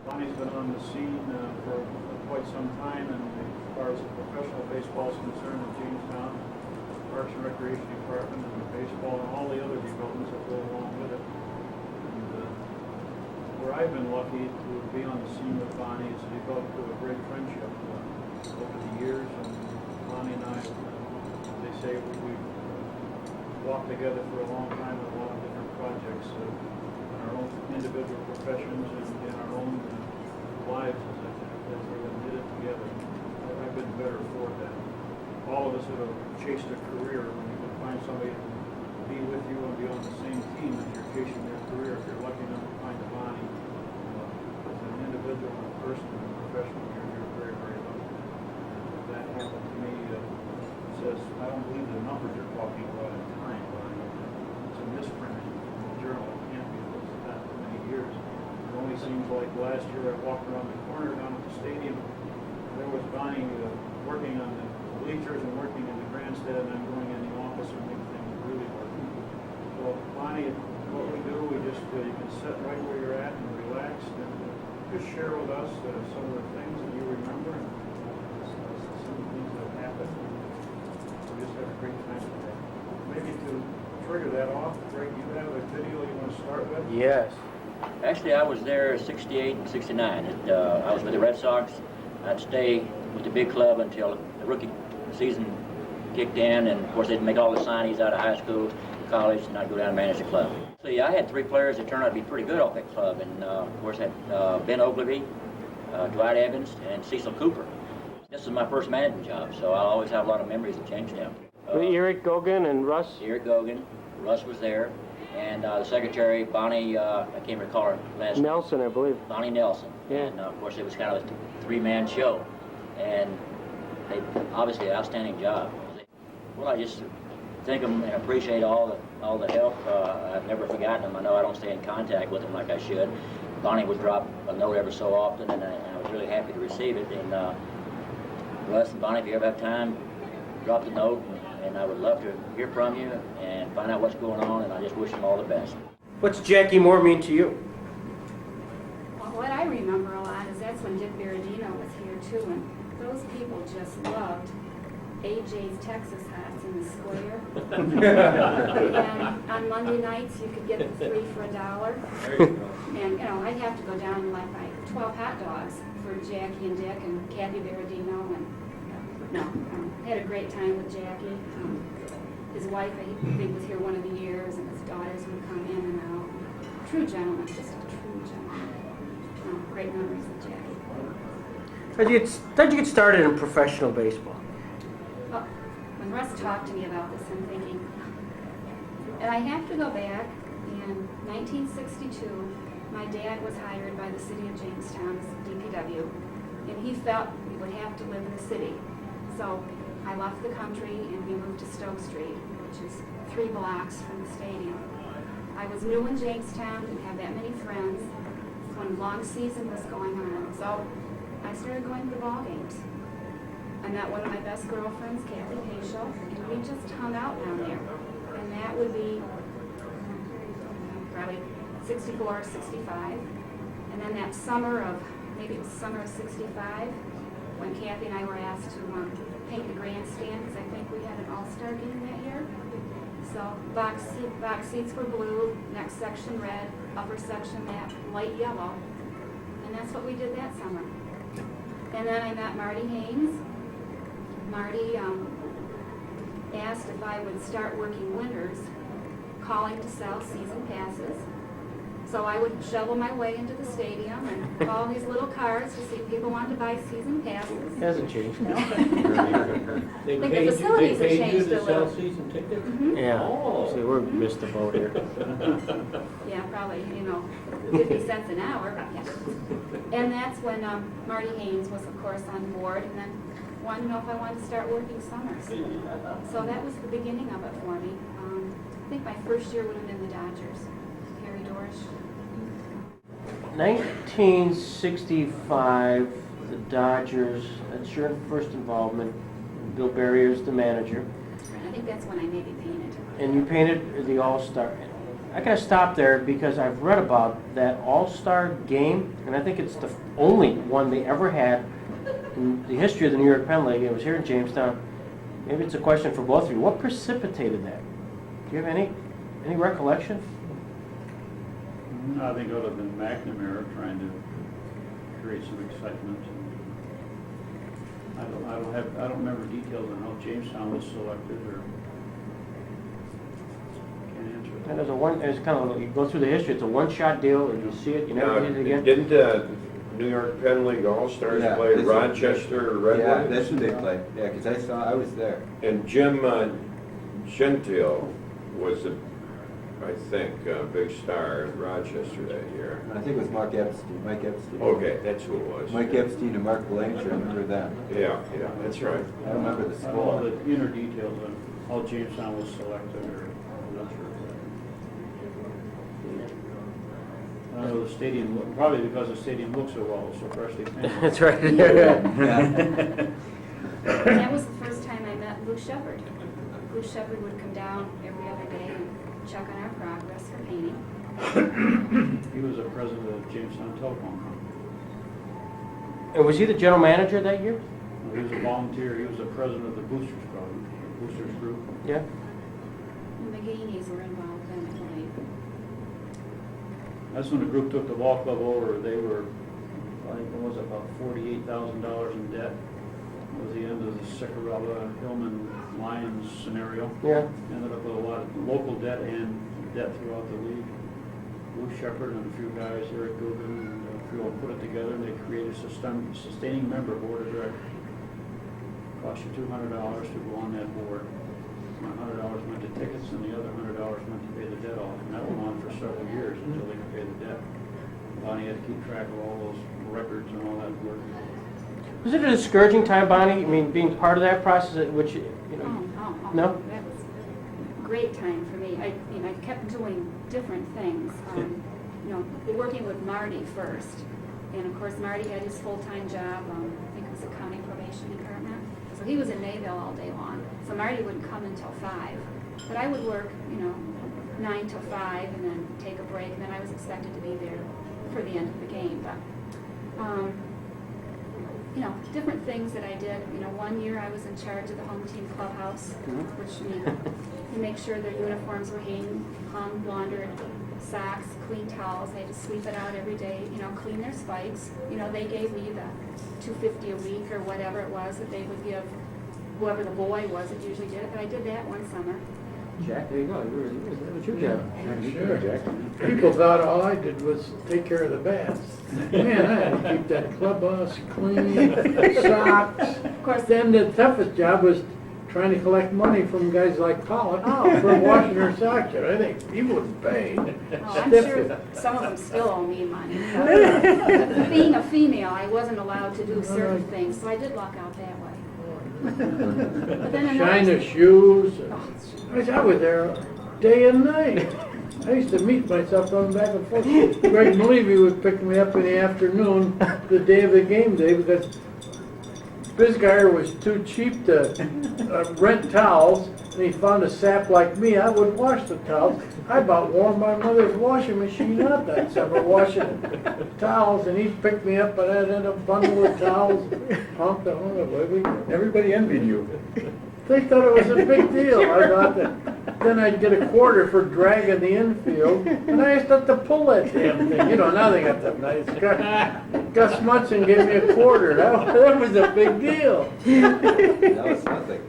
Bonnie's been on the scene for quite some time, and as far as professional baseball is concerned in Jamestown, Parks and Recreation Department, and the baseball, and all the other developments that go along with it. And where I've been lucky to be on the scene with Bonnie is developed a great friendship over the years. And Bonnie and I, they say we've walked together for a long time on a lot of different projects in our own individual professions and in our own lives as we have did it together. I've been better for that. All of us that have chased a career, when you can find somebody to be with you and be on the same team as you're chasing their career, if you're lucky enough to find a Bonnie, as an individual and a person and a professional, you're very, very lucky. That happened to me. Says, I don't believe the numbers you're talking about in time, but it's a misprint in the journal. It can't be that many years. It only seems like last year I walked around the corner down at the stadium. There was Bonnie working on the bleachers and working in the grandstand, and I'm going in the office and make things really work. So Bonnie, what we do, we just you can sit right where you're at and relax and just share with us some of the things that you remember and some of the things that have happened. We just have a great time today. Maybe to trigger that off, Greg, you have a video you want to start with? Yes. Actually, I was there 68 and 69. I was with the Red Sox. I'd stay with the big club until the rookie season kicked in, and of course they'd make all the signees out of high school, college, and I'd go down and manage the club. See, I had 3 players that turned out to be pretty good off that club, and of course I had Ben Ogilvy, Dwight Evans, and Cecil Cooper. This was my first managing job, so I'll always have a lot of memories of Jamestown. Eric Gogan and Russ? Eric Gogan, Russ was there, and the secretary, Bonnie, I can't recall her last name. Nelson, I believe. Bonnie Nelson. Yeah. And of course it was kind of a 3-man show, and they obviously an outstanding job. Well, I just thank them and appreciate all the help. I've never forgotten them. I know I don't stay in contact with them like I should. Bonnie would drop a note every so often, and I was really happy to receive it. And Russ and Bonnie, if you ever have time, drop the note, and I would love to hear from you and find out what's going on, and I just wish them all the best. What's Jackie Moore mean to you? Well, what I remember a lot is that's when Dick Berardino was here too, and those people just loved AJ's Texas hats in the square. And on Monday nights you could get the 3 for $1. And I'd have to go down and like buy 12 hot dogs for Jackie and Dick and Kathy Berardino. And had a great time with Jackie. His wife, I think, was here one of the years, and his daughters would come in and out. True gentleman, just a true gentleman. Great memories with Jackie. How'd you get started in professional baseball? Well, when Russ talked to me about this, I'm thinking, and I have to go back. In 1962, my dad was hired by the city of Jamestown as DPW, and he felt we would have to live in the city. So I left the country and we moved to Stoke Street, which is 3 blocks from the stadium. I was new in Jamestown, didn't have that many friends when long season was going on. So I started going to the ball games. I met one of my best girlfriends, Kathy Paschel, and we just hung out down there. And that would be probably 64, 65. And then that summer of, maybe it was summer of 65, when Kathy and I were asked to paint the grandstand, because I think we had an all-star game that year. So box seats were blue, next section red, upper section that light yellow. And that's what we did that summer. And then I met Marty Haynes. Marty asked if I would start working winters, calling to sell season passes. So I would shovel my way into the stadium and call these little cards to see if people wanted to buy season passes. Hasn't changed. I think the facilities have changed a little. Season tickets? Mm-hmm. Yeah. Oh. See, we're missed the boat here. Yeah, probably, 50 cents an hour. Yeah. And that's when Marty Haynes was, of course, on board, and then wanted to know if I wanted to start working summers. So that was the beginning of it for me. I think my first year would have been the Dodgers. Harry Dorsch. 1965, the Dodgers, that's your first involvement. Bill Barrier's the manager. I think that's when I maybe painted. And you painted the All-Star. I gotta stop there because I've read about that All-Star game, and I think it's the only one they ever had in the history of the New York Penn League. It was here in Jamestown. Maybe it's a question for both of you. What precipitated that? Do you have any recollection? I think it would have been McNamara trying to create some excitement. I don't remember details on how Jamestown was selected or can't answer that. And there's kind of, you go through the history, it's a one-shot deal, and you see it, you never see it again. Didn't New York Penn League All-Stars play Rochester Red Yeah, Wings? that's who they played. Yeah, because I was there. And Jim Gentile was, I think, a big star in Rochester that year. I think it was Mike Epstein. Okay, that's who it was. Mike Epstein and Mark Blanchard, I remember them. Yeah, that's right. I don't remember the All score. the inner details on how Jamestown was selected or I'm not sure. I know the stadium, probably because the stadium looks so well, so freshly painted. That's right. That was the first time I met Lou Shepard. Lou Shepard would come down every other day and check on our progress for painting. He was the president of Jamestown Telephone Company. And was he the general manager that year? He was a volunteer. He was the president of the Boosters Club, Boosters Group. Yeah. And the Gainies were involved in it, I believe. That's when the group took the ball club over. They were, I think it was about $48,000 in debt. It was the end of the Sicarella, Hillman, Lions scenario. Yeah. Ended up with a lot of local debt and debt throughout the league. Lou Shepard and a few guys, Eric Gubin, and a few all put it together, and they created a sustaining member board of directors. Cost you $200 to go on that board. $100 went to tickets, and the other $100 went to pay the debt off. And that went on for several years until they could pay the debt. Bonnie had to keep track of all those records and all that work. Was it a discouraging time, Bonnie? I mean, being part of that process, which, you know, No? That was a great time for me. I kept doing different things. Working with Marty first. And of course, Marty had his full-time job, I think it was the county probation department. So he was in Mayville all day long. So Marty wouldn't come until 5. But I would work, 9 till 5 and then take a break. And then I was expected to be there for the end of the game. But, different things that I did. One year I was in charge of the home team clubhouse, which you make sure their uniforms were hung, laundered, socks, clean towels. I had to sweep it out every day, clean their spikes. They gave me the $250 a week or whatever it was that they would give whoever the boy was that usually did it. But I did that one summer. Jack, there you go. That was your job. Sure. People thought all I did was take care of the bats. Man, I had to keep that clubhouse clean, socks. Of course, Then the toughest job was trying to collect money from guys like Pollock for washing their socks. I think he was paid. I'm sure some of them still owe me money. Being a female, I wasn't allowed to do certain things, so I did luck out that way. But then Shine the another, shoes. I was there day and night. I used to meet myself going back and forth. Greg Malevy would pick me up in the afternoon the day of the game day because Bisgeier was too cheap to rent towels, and he found a sap like me. I would wash the towels. I about wore my mother's washing machine out that summer washing towels, and he'd pick me up, and I'd end up bundle of towels, pump the whole way. Everybody envied you. They thought it was a big deal. I thought that. Then I'd get a quarter for dragging the infield, and I used to have to pull that damn thing. Now they got that nice. Gus Munson gave me a quarter. That was a big deal. That was nothing.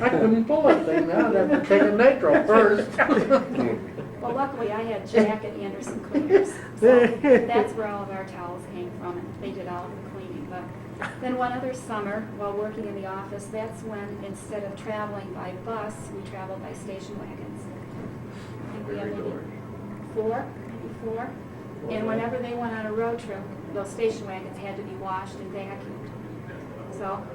I couldn't pull that thing now. I'd have to take a nitro first. well, luckily I had Jack at Anderson Cleaners. So that's where all of our towels came from, and they did all of the cleaning. But then one other summer, while working in the office, that's when instead of traveling by bus, we traveled by station wagons. I think we had maybe 4. And whenever they went on a road trip, those station wagons had to be washed and vacuumed. So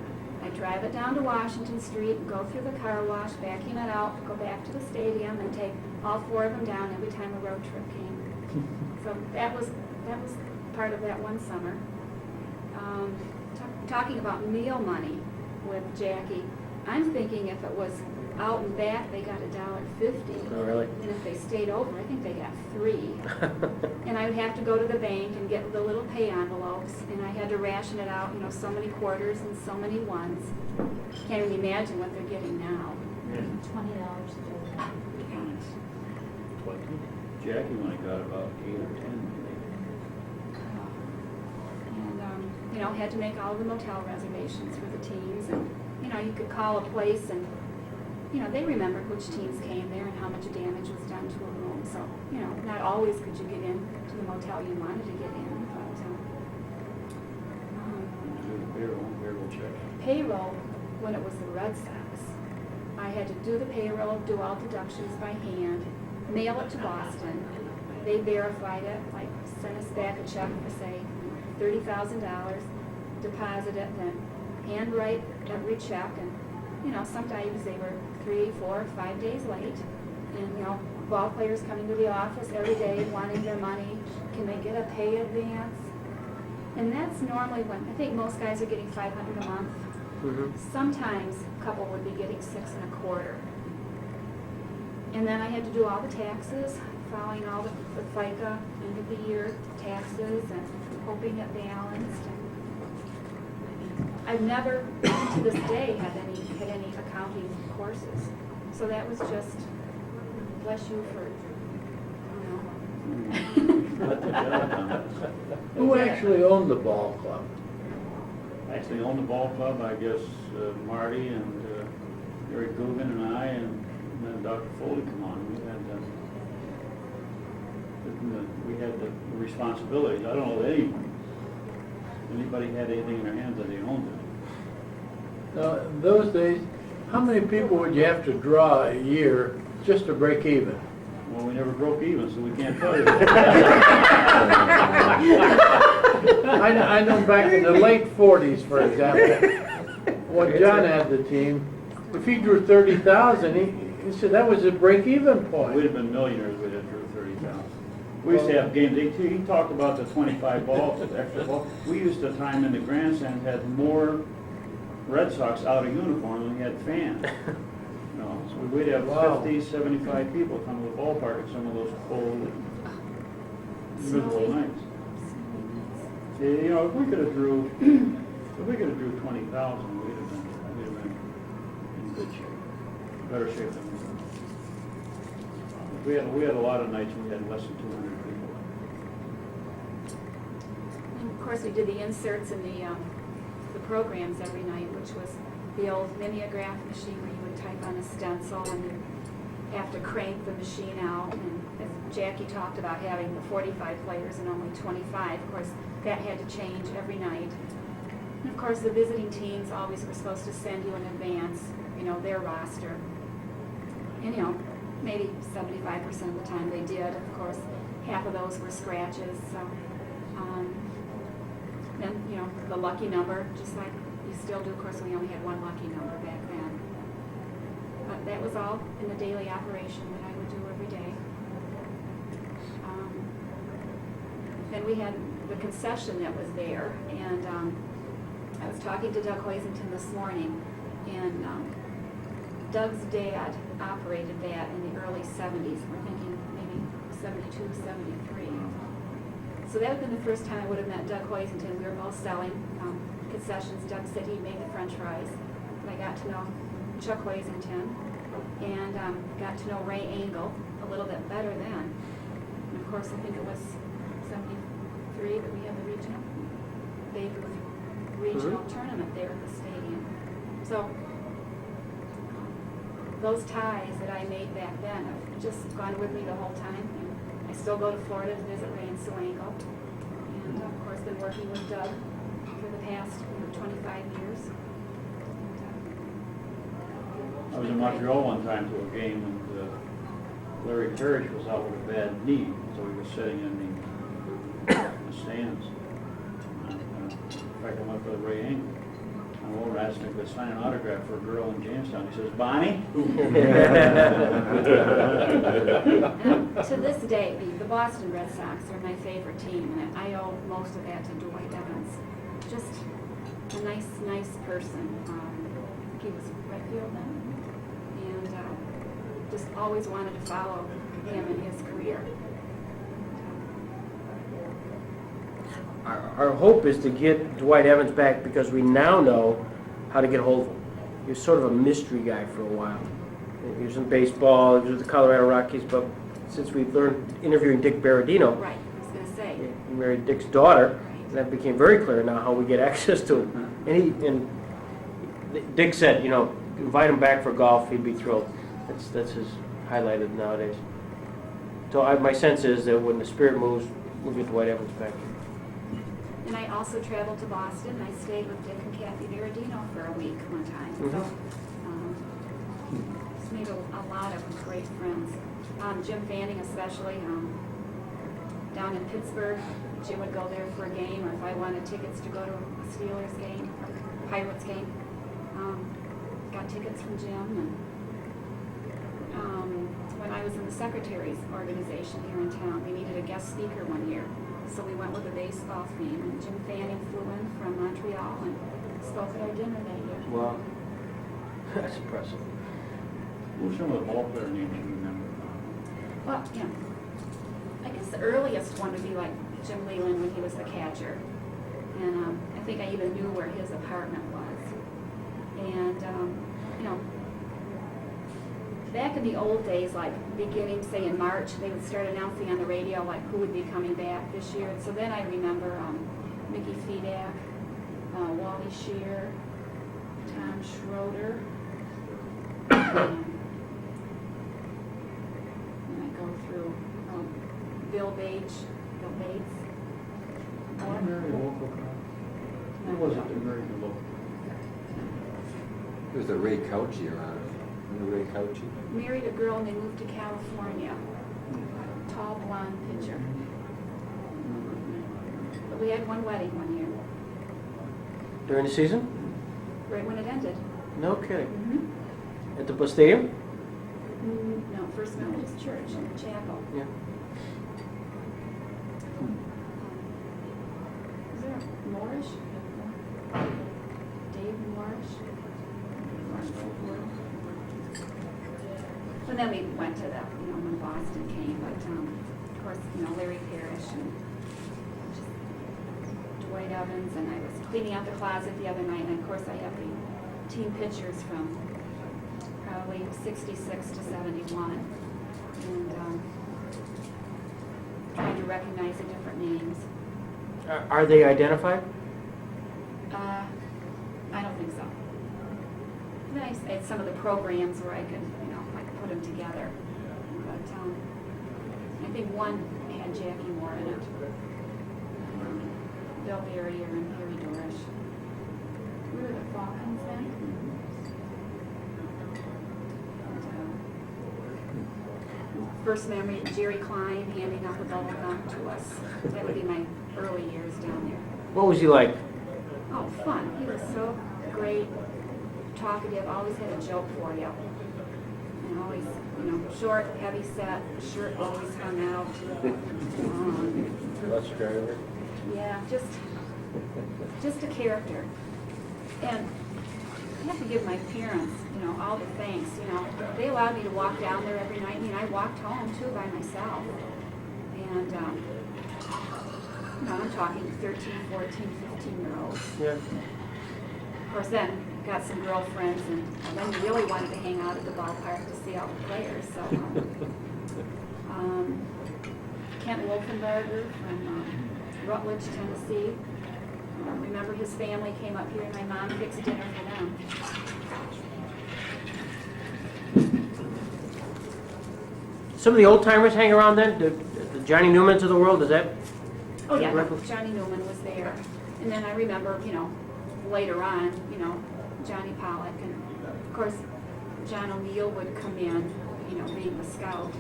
I drive it down to Washington Street, go through the car wash, vacuum it out, go back to the stadium, and take all 4 of them down every time a road trip came. So that was part of that one summer. Talking about meal money with Jackie, I'm thinking if it was out and back, they got $1.50. Oh, really? And if they stayed over, I think they got 3. And I would have to go to the bank and get the little pay envelopes, and I had to ration it out, so many quarters and so many ones. Can't even imagine what they're getting now. $20 a day. Jackie only got about 8 or 10. And, had to make all the motel reservations for the teams, and, you could call a place and, they remembered which teams came there and how much damage was done to a room. So, not always could you get in to the motel you wanted to get in, but, Payroll check. payroll, when it was the Red Sox, I had to do the payroll, do all deductions by hand, mail it to Boston. They verified it, like sent us back a check for, say, $30,000, deposit it, then handwrite every check. And, sometimes they were 3, 4, 5 days late. And, ball players coming to the office every day wanting their money. Can they get a pay advance? And that's normally when, I think most guys are getting $500 a month. Mm-hmm. Sometimes a couple would be getting 6 1/4. And then I had to do all the taxes, filing all the FICA, end of the year taxes, and hoping it balanced. I've never, to this day, had any accounting courses. So that was just, bless you for, Let the job done. Who actually owned the ball club? Actually owned the ball club, I guess, Marty and Eric Guggen and I, and then Dr. Foley come on. We had the responsibilities. I don't know that anybody had anything in their hands that they owned it. Now, in those days, how many people would you have to draw a year just to break even? Well, we never broke even, so we can't tell you. I know back in the late 40s, for example, when John had the team, if he drew 30,000, he said that was a break-even We'd point. have been millionaires if we had drew 30,000. We used to have games. He talked about the 25 balls, the extra ball. We used to time in the grandstand had more Red Sox out of uniform than we had fans. So we'd have Wow. 50, 75 people come to the ballpark at some of those cold, miserable nights. If we could have drew 20,000, we'd have been in good shape, better shape than we were. We had a lot of nights we had less than 200 people. And of course, we did the inserts in the programs every night, which was the old mimeograph machine where you would type on a stencil and then have to crank the machine out. And as Jackie talked about having the 45 players and only 25, of course, that had to change every night. And of course, the visiting teams always were supposed to send you in advance, their roster. And, maybe 75% of the time they did. Of course, half of those were scratches. So, then, the lucky number, just like you still do. Of course, we only had one lucky number back then. But that was all in the daily operation that I would do every day. Then we had the concession that was there, and I was talking to Doug Hoisington this morning, and Doug's dad operated that in the early 70s. We're thinking maybe 72, 73. So that would have been the first time I would have met Doug Hoisington. We were both selling concessions. Doug said he made the French fries. And I got to know Chuck Hoisington and got to know Ray Engel a little bit better then. And of course, I think it was 73 that we had the regional Babe Ruth regional tournament there at the stadium. So those ties that I made back then have just gone with me the whole time. And I still go to Florida to visit Ray and Sue Engel. And of course, been working with Doug for the past 25 years. I was in Montreal one time to a game, and Larry Parrish was out with a bad knee, so he was sitting in the stands. In fact, I went with Ray Engel. I went over and asked him if he could sign an autograph for a girl in Jamestown. He says, Bonnie? To this day, the Boston Red Sox are my favorite team, and I owe most of that to Dwight Evans. Just a nice person. He was right field then. And just always wanted to follow him in his career. Our hope is to get Dwight Evans back because we now know how to get hold of him. He was sort of a mystery guy for a while. He was in baseball, he was with the Colorado Rockies, but since we learned interviewing Dick Berardino, Right, I was going to say. he married Dick's daughter, Right. that became very clear now how we get access to him. And Dick said, you know, invite him back for golf, he'd be thrilled. That's his highlighted nowadays. So my sense is that when the spirit moves, we'll get Dwight Evans back. And I also traveled to Boston. I stayed with Dick and Kathy Berardino for a week one time. So, just made a lot of great friends. Jim Fanning especially. Down in Pittsburgh, Jim would go there for a game, or if I wanted tickets to go to a Steelers game, or Pirates game, got tickets from Jim. And when I was in the secretary's organization here in town, we needed a guest speaker one year. So we went with a baseball theme, and Jim Fanning flew in from Montreal and spoke at our dinner that year. Wow. That's impressive. Who were some of the ball player names you remember? Well, yeah, I guess the earliest one would be like Jim Leland when he was the catcher. And I think I even knew where his apartment was. And, you know, back in the old days, like beginning, say in March, they would start announcing on the radio like who would be coming back this year. And so then I remember Mickey Fedak, Wally Shear, Tom Schroeder. And I go through Bill Bates. Who married a local guy? Who was it that married a local? It was a Ray Couchy around. Remember Ray Couchy? Married a girl and they moved to California. Tall blonde pitcher. But we had one wedding one year, During the season? right when it ended. No kidding. Mm-hmm. At the stadium? No, First Methodist Church in the chapel. Yeah. Is there Moorish? Dave Moorish? And then we went to the, you know, when Boston came, but of course, you know, Larry Parrish and just Dwight Evans, and I was cleaning out the closet the other night, and of course I have the team pictures from probably 66 to 71, and trying to recognize the different names. Are they identified? I don't think so. Then I had some of the programs where I could, you know, I could put them together. But I think one had Jackie Moore in it. Bill Barrier and Harry Dorish. We were the Falcons then. And, first memory, Jerry Klein handing out the bubble gum to us. That would be my early years down there. What was he like? Oh, fun. He was so great, talkative, always had a joke for you. And always, you know, short, heavy set, shirt always hung out. Let's go. Yeah, just a character. And I have to give my parents, you know, all the thanks. You know, they allowed me to walk down there every night. I mean, I walked home too by myself. And, you know, I'm talking 13, 14, 15-year-olds. Yeah. Of course, then got some girlfriends, and then you really wanted to hang out at the ballpark to see all the players. So, Kent Wolfenbarger from Rutledge, Tennessee. Remember his family came up here, and my mom fixed dinner for them. Some of the old timers hang around then? The Johnny Newmans of the world, is that? Oh yeah, Record? Johnny Newman was there, and then I remember, you know, later on, you know, Johnny Pollock, and of course, John O'Neill would come in, you know, being the scout,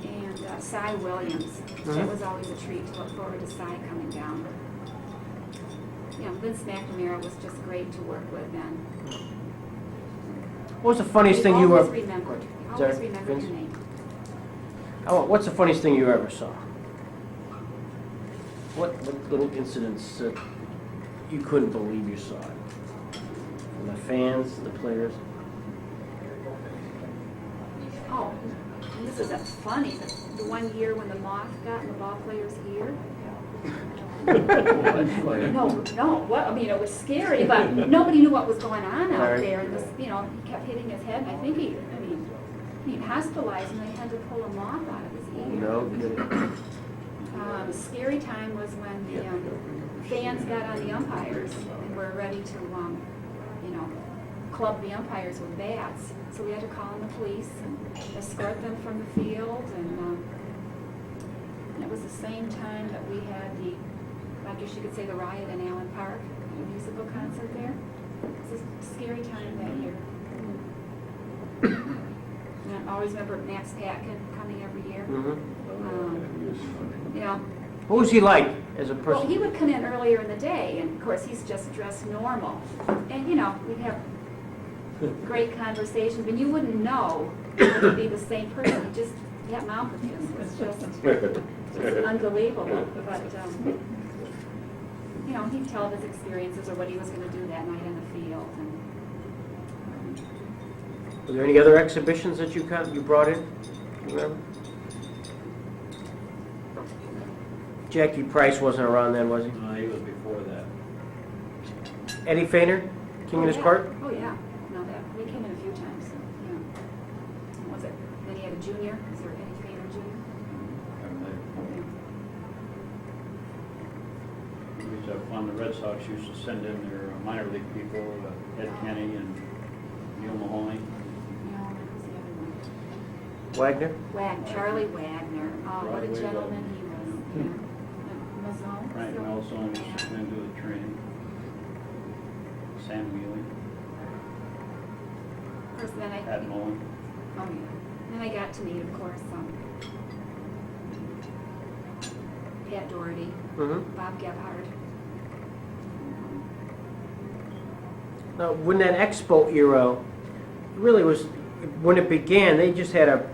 and Cy Williams. That was always a treat to look forward to Cy coming down. You know, Vince McNamara was just great to work with then. What was the funniest thing you always ever... remembered. Sorry, Always remembered Vince? your name. What's the funniest thing you ever saw? What little incidents that you couldn't believe you saw? From the fans, the players? Oh, and this isn't funny, but the one year when the moth got in the ball player's ear. No, what, I mean, it was scary, but nobody knew what was going on out Right. there, and this, he kept hitting his head, and I think he hospitalized, and they had to pull a moth out of his ear. No kidding. The scary time was when the fans got on the umpires and were ready to, club the umpires with bats. So we had to call in the police and escort them from the field, and it was the same time that we had the, I guess you could say, the riot in Allen Park, a musical concert there. It was a scary time that year. And I always remember Max Patkin coming every year. Mhm. What was he like as a Well, person? he would come in earlier in the day, and of course he's just dressed normal. And we'd have great conversations, and you wouldn't know it would be the same person. That mouth of his was just unbelievable. But he'd tell his experiences or what he was going to do that night in the field. And, Were there any other exhibitions that you brought in? You remember? Jackie Price wasn't around then, was he? No, he was before that. Eddie Feiner, King in his yeah. Court? Oh yeah, no, we came in a few times. Yeah. Was it? Then he had a junior. Is there Eddie Feiner Jr.? We used to have fun. The Red Sox used to send in their minor league people, Ed Kenny and Neil Mahoney. No, that was the other one. Wagner? Charlie Wagner. Oh, what a Broadway gentleman he was. Yeah. Mazzone. Frank Nelson used to come in do the training. Sam Wheeling, Of course, then Pat Mullen. Oh yeah. Then I got to meet, of course, Pat Doherty, Mm-hmm. Bob Gebhardt. Now, when that Expo era really was, when it began, they just had a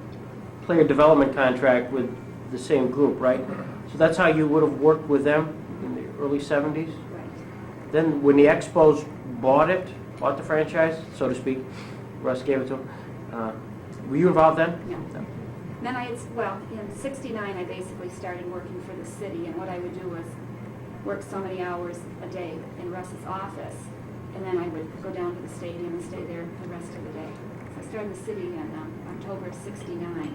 player development contract with the same group, right? So that's how you would have worked with them in the early 70s? Right. Then when the Expos bought the franchise, so to speak, Russ gave it to them, were you involved then? No. Then in '69 I basically started working for the city, and what I would do was work so many hours a day in Russ's office, and then I would go down to the stadium and stay there the rest of the day. So I started in the city in October of '69.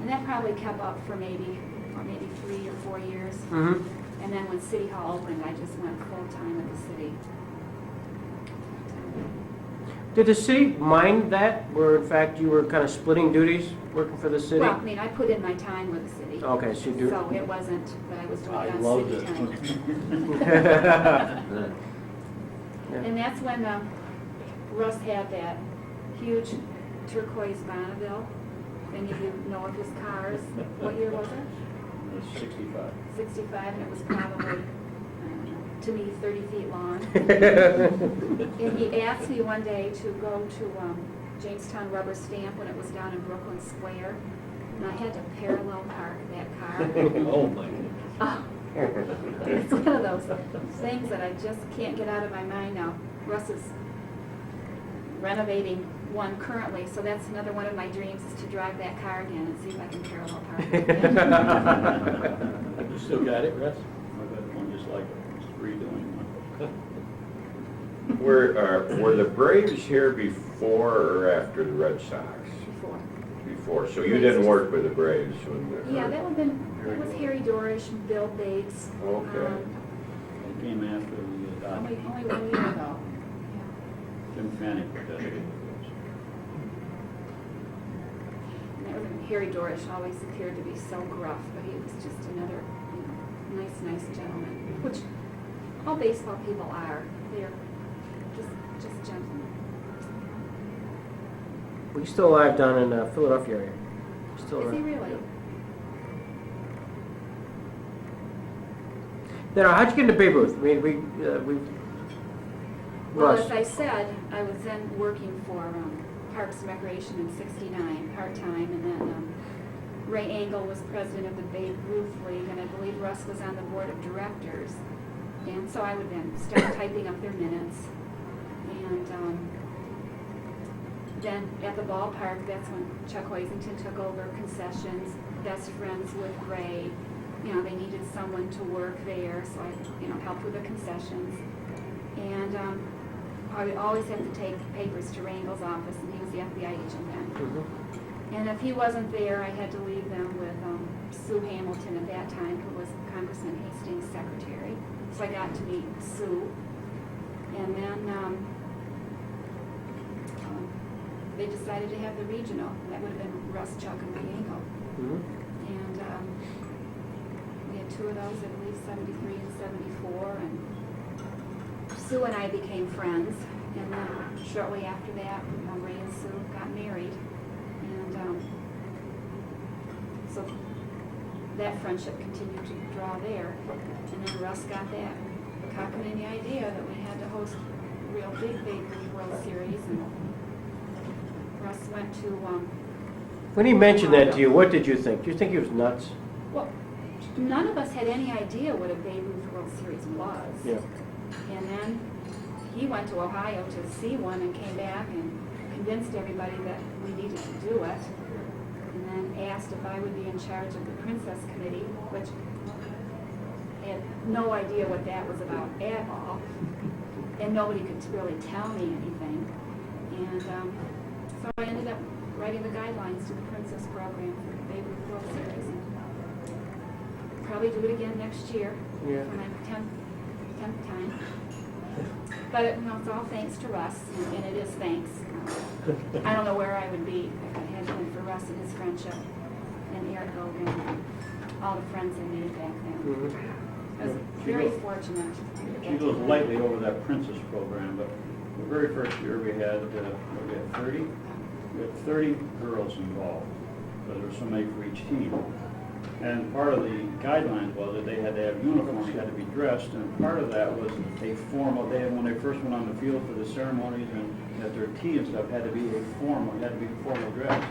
And that probably kept up for maybe 3 or 4 years. Mm-hmm. And then when City Hall opened, I just went full-time at the city. Did the city mind that, where in fact you were kind of splitting duties, working for the city? Well, I put in my time with the city. Okay, so you do. So it wasn't that I was doing it on loved city it. time. And that's when Russ had that huge turquoise Bonneville. Any of you know of his cars? What year was it? It was 65. 65, and it was probably, to me, 30 feet long. And he asked me one day to go to Jamestown Rubber Stamp when it was down in Brooklyn Square, and I had to parallel park that car. Oh, my goodness. Oh, it's one of those things that I just can't get out of my mind now. Russ is renovating one currently, so that's another one of my dreams, is to drive that car again and see if I can parallel park it again. You still got it, Russ? I got one just like it. Just redoing one. Were the Braves here before or after the Red Sox? Before. Before, so you didn't work with the Braves when the... Yeah, that was Harry Dorish and Bill Bates. Okay. It came after the Only adoption. 1 year ago. Jim Fanning put that in. And Harry Dorish always appeared to be so gruff, but he was just another nice gentleman, which all baseball people are. They're just gentlemen. Well, he's still alive down in Philadelphia area. Still Is he around. really? Now, how'd you get into Babe Ruth? I mean, Well, Russ. as I said, I was then working for Parks and Recreation in '69, part-time, and then Ray Engel was president of the Babe Ruth League, and I believe Russ was on the board of directors. And so I would then start typing up their minutes. And then at the ballpark, that's when Chuck Hoisington took over concessions, best friends with Ray. You know, they needed someone to work there, so I, you know, helped with the concessions. And I would always have to take papers to Rangel's office, and he was the FBI agent then. And if he wasn't there, I had to leave them with Sue Hamilton at that time, who was Congressman Hastings' secretary. So I got to meet Sue. And then they decided to have the regional. That would have been Russ, Chuck, and Riengo. And we had two of those, I believe, 73 and 74. And Sue and I became friends. And then shortly after that, Ray and Sue got married. And so that friendship continued to draw there. And then Russ got that cockamamie idea that we had to host a real big Ruth World Series. And Russ went to... When he mentioned that to you, what did you think? Do you think he was nuts? Well, none of us had any idea what a Babe Ruth World Series was. Yeah. And then he went to Ohio to see one and came back and convinced everybody that we needed to do it. And then asked if I would be in charge of the Princess Committee, which I had no idea what that was about at all. And nobody could really tell me anything. And so I ended up writing the guidelines to the Princess program for the Babe Ruth World Series. And probably do it again next year for my 10th time. But you know, it's all thanks to Russ, and it is thanks. I don't know where I would be if it hadn't been for Russ and his friendship, and Eric Hogan, and all the friends I made back then. I was very fortunate. She goes lightly over that Princess program, but the very first year we had 30. We had 30 girls involved, because there were so many for each team. And part of the guidelines was that they had to have uniforms, had to be dressed, and part of that was a formal, when they first went on the field for the ceremonies and at their tea and stuff, had to be formal dress.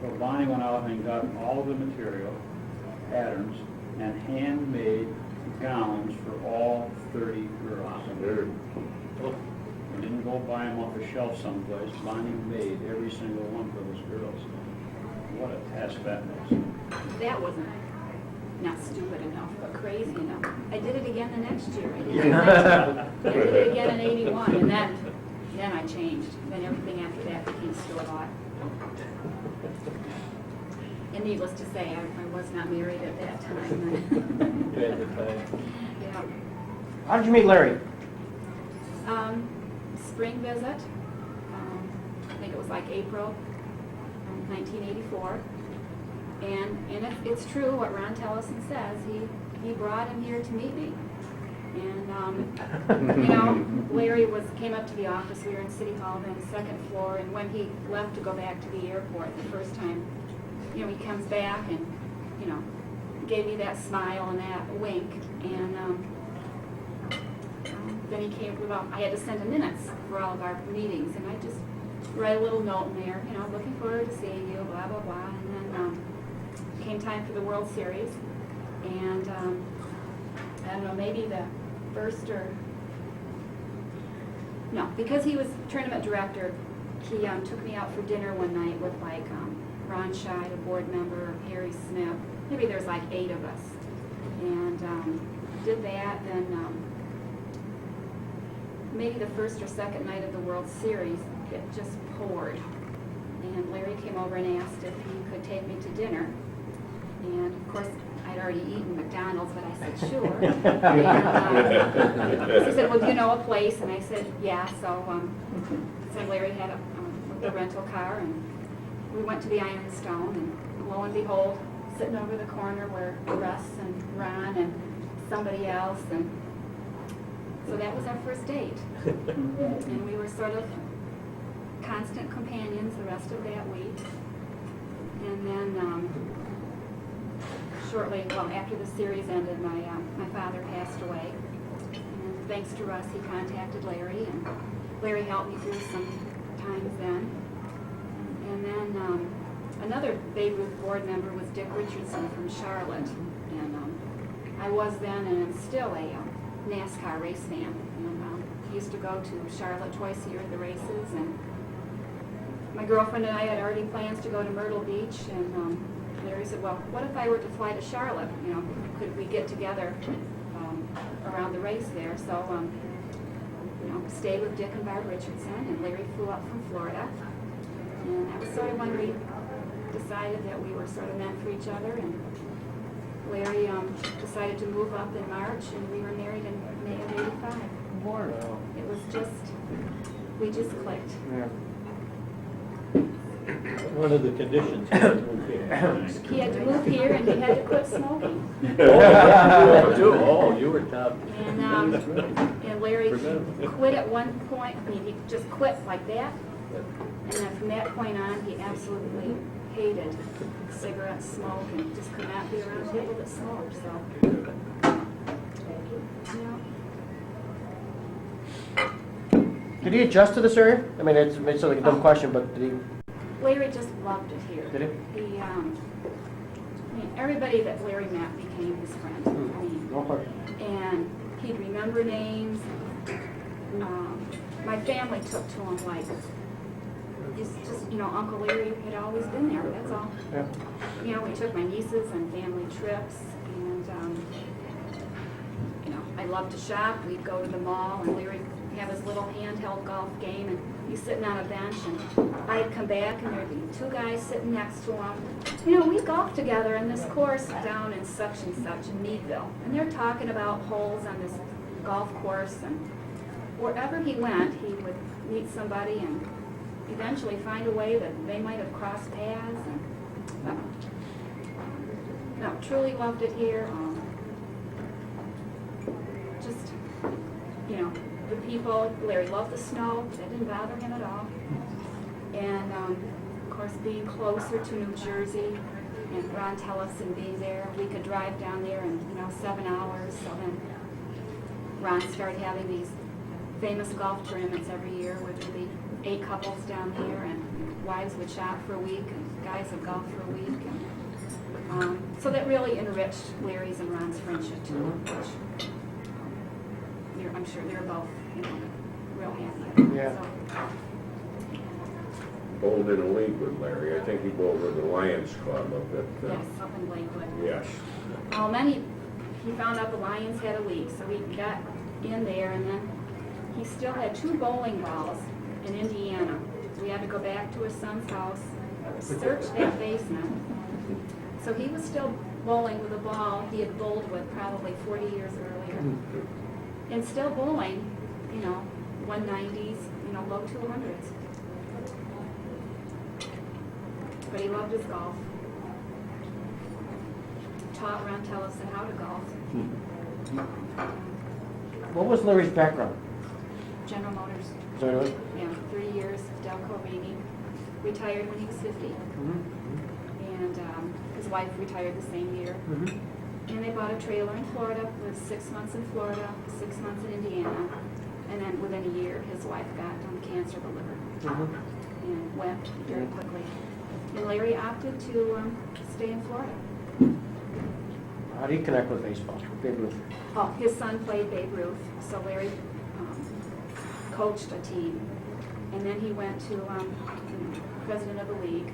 So Bonnie went out and got all of the material, patterns, and handmade gowns for all 30 girls. We didn't go buy them off a shelf someplace. Bonnie made every single one for those girls. What a task that was. That wasn't not stupid enough, but crazy enough. I did it again the next year. I did it again in '81, and then I changed. Then everything after that became store-bought. And needless to say, I was not married at that time. Yeah. How did you meet Larry? Spring visit. I think it was like April 1984. And it's true what Ron Tellison says. He brought him here to meet me. And, you know, Larry came up to the office. We were in City Hall, then the second floor. And when he left to go back to the airport the first time, you know, he comes back and, you know, gave me that smile and that wink. And then he came, I had to send him minutes for all of our meetings. And I just write a little note in there, you know, looking forward to seeing you, blah, blah, blah. And then came time for the World Series. And I don't know, maybe the first no, because he was tournament director, he took me out for dinner one night with like Ron Scheid, a board member, Harry Smith. Maybe there's like 8 of us. And did that, then maybe the first or second night of the World Series, it just poured. And Larry came over and asked if he could take me to dinner. And of course, I'd already eaten McDonald's, but I said, sure. And he said, well, do you know a place? And I said, yeah. So Larry had a rental car, and we went to the Ironstone, and lo and behold, sitting over the corner were Russ and Ron and somebody else. And so that was our first date. And we were sort of constant companions the rest of that week. And then shortly, after the series ended, my father passed away. And thanks to Russ, he contacted Larry, and Larry helped me through some times then. And then another Babe Ruth board member was Dick Richardson from Charlotte. And I was then and am still a NASCAR race fan. And he used to go to Charlotte twice a year at the races, and my girlfriend and I had already plans to go to Myrtle Beach, and Larry said, well, what if I were to fly to Charlotte? You know, could we get together around the race there? So, you know, stayed with Dick and Barb Richardson, and Larry flew up from Florida. And that was sort of when we decided that we were sort of meant for each other, and Larry decided to move up in March, and we were married in May of '85. Wow. It was just, we just clicked. Yeah. One of the conditions he had to move here. He had to move here, and he had to quit smoking. Oh, you were top. And Larry quit at one point. I mean, he just quit like that. And then from that point on, he absolutely hated cigarette smoke and just could not be around people that smoked. So, you know. Did he adjust to this area? I mean, it's like a dumb question, but did he? Larry just loved it here. Did he? I mean, everybody that Larry met became his friend. I mean, No question. and he'd remember names. My family took to him like, he's just, you know, Uncle Larry had always been there, that's all. Yeah. You know, we took my nieces on family trips, and, you know, I loved to shop. We'd go to the mall, and Larry'd have his little handheld golf game, and he's sitting on a bench, and I'd come back, and there'd be two guys sitting next to him. You know, we golfed together in this course down in such and such in Meadville, and they're talking about holes on this golf course, and wherever he went, he would meet somebody and eventually find a way that they might have crossed paths. And, no, truly loved it here. Just, you know, the people. Larry loved the snow. That didn't bother him at all. And, of course, being closer to New Jersey, and Ron Tellefson being there, we could drive down there in, you know, 7 hours. So then Ron started having these famous golf tournaments every year, where there'd be 8 couples down here, and wives would shop for a week, and guys would golf for a week. And, so that really enriched Larry's and Ron's friendship too, which I'm sure they're both, you know, real happy. Yeah. So, Bowled in a league with Larry. I think he bowled with the Lions Club up at. yes, up in Lakewood. Yes. Well, then he found out the Lions had a league, so he got in there, and then he still had 2 bowling balls in Indiana. We had to go back to his son's house, search that basement. So he was still bowling with a ball he had bowled with probably 40 years earlier. And still bowling, you know, 190s, you know, low 200s. But he loved his golf. Taught Ron Tellefson how to golf. What was Larry's background? General Motors. Is that right? Yeah, 30 years, Delco Reading. Retired when he was 50. And his wife retired the same year. And they bought a trailer in Florida, lived 6 months in Florida, 6 months in Indiana. And then within a year, his wife got cancer of the liver and went very quickly. And Larry opted to stay in Florida. How do you connect with baseball? Babe Ruth. Oh, his son played Babe Ruth, so Larry coached a team. And then he went to president of the league.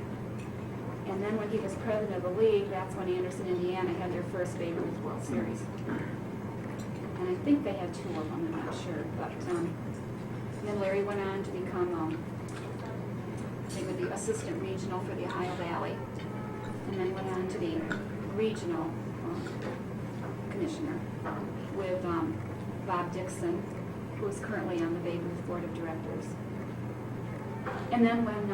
And then when he was president of the league, that's when Anderson, Indiana had their first Babe Ruth World Series. And I think they had 2 of them, I'm not sure. But then Larry went on to become the assistant regional for the Ohio Valley. And then went on to be regional commissioner with Bob Dixon, who is currently on the Babe Ruth Board of Directors. And then when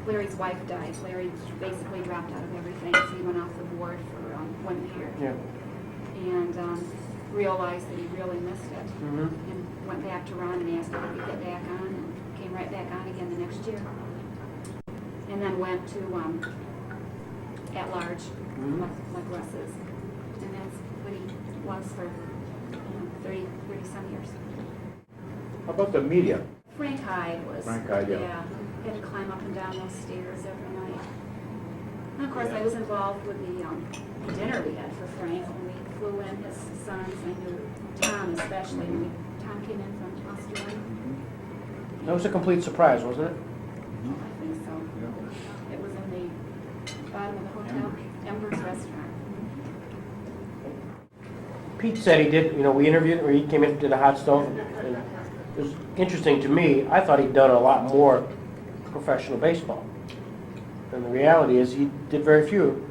Larry's wife died, Larry basically dropped out of everything, so he went off the board for 1 year. Yeah. And realized that he really missed it. And went back to Ron and asked if he could get back on, and came right back on again the next year. And then went to at-large, like Russ is. And that's what he was for 30-some years. How about the media? Frank Hyde was. Frank Hyde, yeah. Yeah, he had to climb up and down those stairs every night. And of course, I was involved with the dinner we had for Frank when we flew in his sons. I knew Tom especially. Tom came in from Australia. That was a complete surprise, wasn't it? I think so. It was in the bottom of the hotel, Embers Restaurant. Pete said he did, we interviewed, or he came in, did a hot stove, and it was interesting to me. I thought he'd done a lot more professional baseball. And the reality is he did very few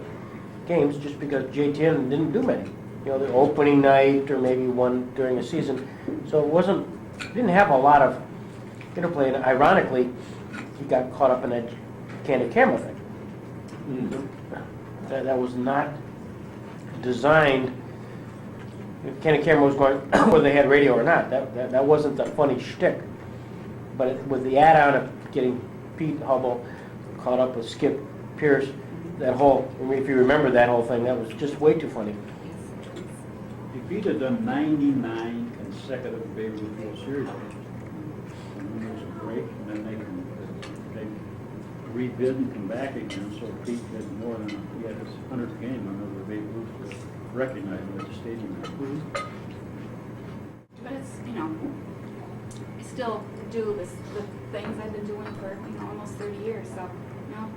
games just because JTN didn't do many. The opening night or maybe one during a season. So didn't have a lot of interplay. And ironically, he got caught up in that candid camera thing. That was not designed. If candid camera was going whether they had radio or not, that wasn't the funny shtick. But with the add-on of getting Pete Hubble caught up with Skip Pierce, if you remember that whole thing, that was just way too funny. If Pete had done 99 consecutive Babe Ruth World Series games, and then there's a break, and then they rebid and come back again, so Pete had more than, he had his 100th game whenever Babe Ruth was recognized at the stadium. But it's, I still do the things I've been doing for, almost 30 years, so,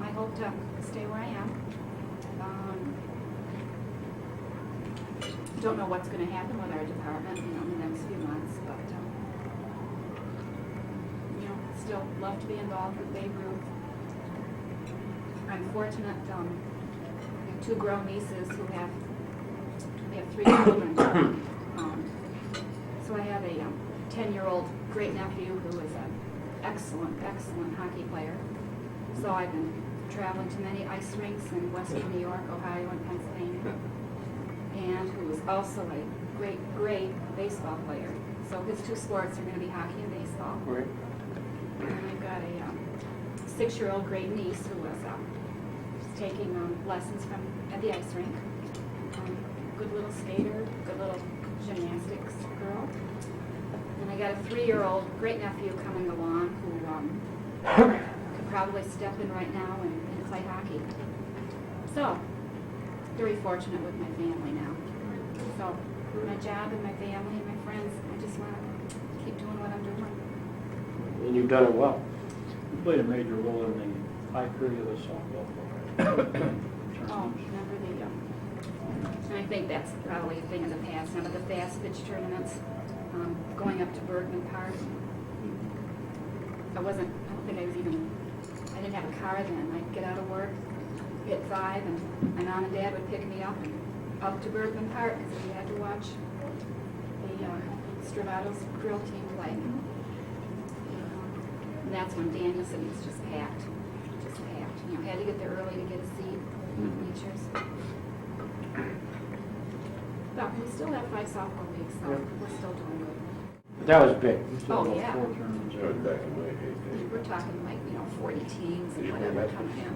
I hope to stay where I am. Don't know what's going to happen with our department, in the next few months, but, still love to be involved with Babe Ruth. I'm fortunate, I have 2 grown nieces we have 3 children. So I have a 10-year-old great nephew who is an excellent hockey player. So I've been traveling to many ice rinks in western New York, Ohio, and Pennsylvania. And who is also a great baseball player. So his 2 sports are going to be hockey and baseball. Right. And I've got a 6-year-old great niece who was taking lessons at the ice rink. Good little skater, good little gymnastics girl. And I got a 3-year-old great nephew coming along who could probably step in right now and play hockey. So, very fortunate with my family now. So, my job and my family and my friends, I just want to keep doing what I'm doing. And you've done it well. You played a major role in the high period of the softball program. Oh, remember and I think that's probably a thing of the past now, but the fast pitch tournaments, going up to Bergman Park. I didn't have a car then. I'd get out of work, hit 5, and my mom and dad would pick me up and up to Bergman Park because we had to watch the Stravatos drill team play. And that's when Danielson was just packed. Had to get there early to get a seat in the bleachers. But we still have 5 softball leagues, so we're still doing good. But that was big. We still Oh, have yeah. 4 tournaments. That was back in my heyday. We're talking 40 teams and whatever coming in.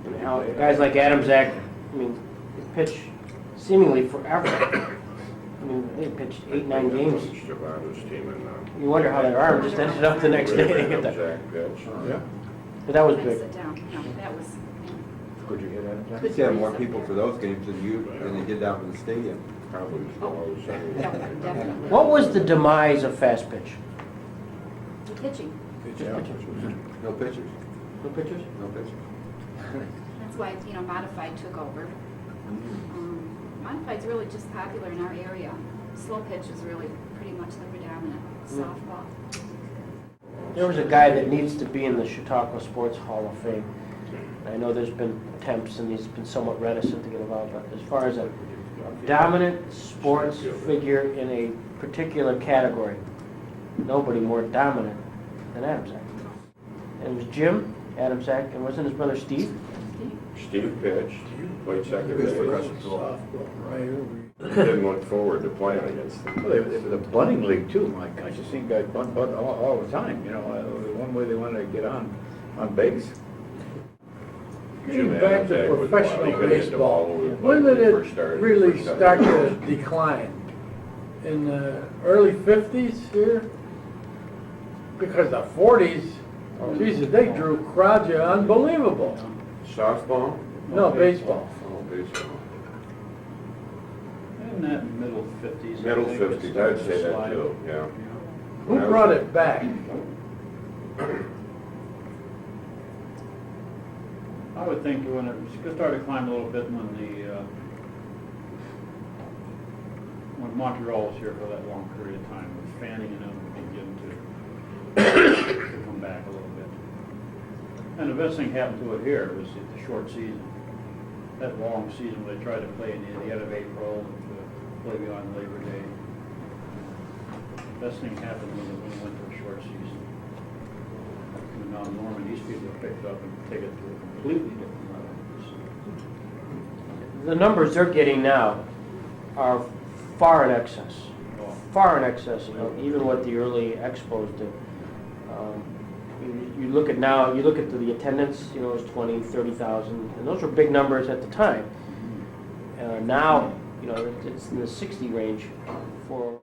And how guys like Adam Zach, they pitch seemingly forever. They pitched 8, 9 games. Stravatos team and, You wonder how their arm just ended up the next day to get that. Zach pitch. Yeah. But that was Let's big. sit down. No, that was, Could you get out? Good You had more race up people there. for those games than they did down in the stadium. Probably oh, definitely. What was the demise of fast pitch? The pitching. No pitchers. No pitchers? No pitchers. That's why, modified took over. Modified's really just popular in our area. Slow pitch is really pretty much the predominant softball. There was a guy that needs to be in the Chautauqua Sports Hall of Fame. I know there's been attempts and he's been somewhat reticent to get involved, but as far as a dominant sports figure in a particular category, nobody more dominant than Adam Zach. And it was Jim, Adam Zach, and wasn't his brother Steve? Steve pitched, played second Pitched for base. Crescent. Softball, right over. Didn't look forward to playing against them. Well, it was a bunting league too, my gosh, you seen guys bunt all the time, one way they wanted to get on base. Jim Getting back Adams, to was professional he could hit the ball baseball, over the when plate did when he it first really started. start to decline? In the early 50s here? Because the 40s, Jesus, they drew crowds unbelievable. Softball? No, baseball. Oh, baseball. In that middle 50s. I Middle think it 50s, started I'd to say that slide. too, yeah. Who brought it back? would think when it started climbing a little bit when Montreal was here for that long period of time, when Fanning and them begin to come back a little bit. And the best thing happened to it here was the short season. That long season where they tried to play in the end of April and to play beyond Labor Day. Best thing happened when we went to a short season. And now Norman, these people have picked up and take it to a completely different level. The numbers they're getting now are far in excess. Far in excess of even what the early Expos did. You look at now, you look at the attendance, you know, it was 20, 30,000, and those were big numbers at the time. Now, you know, it's in the 60 range for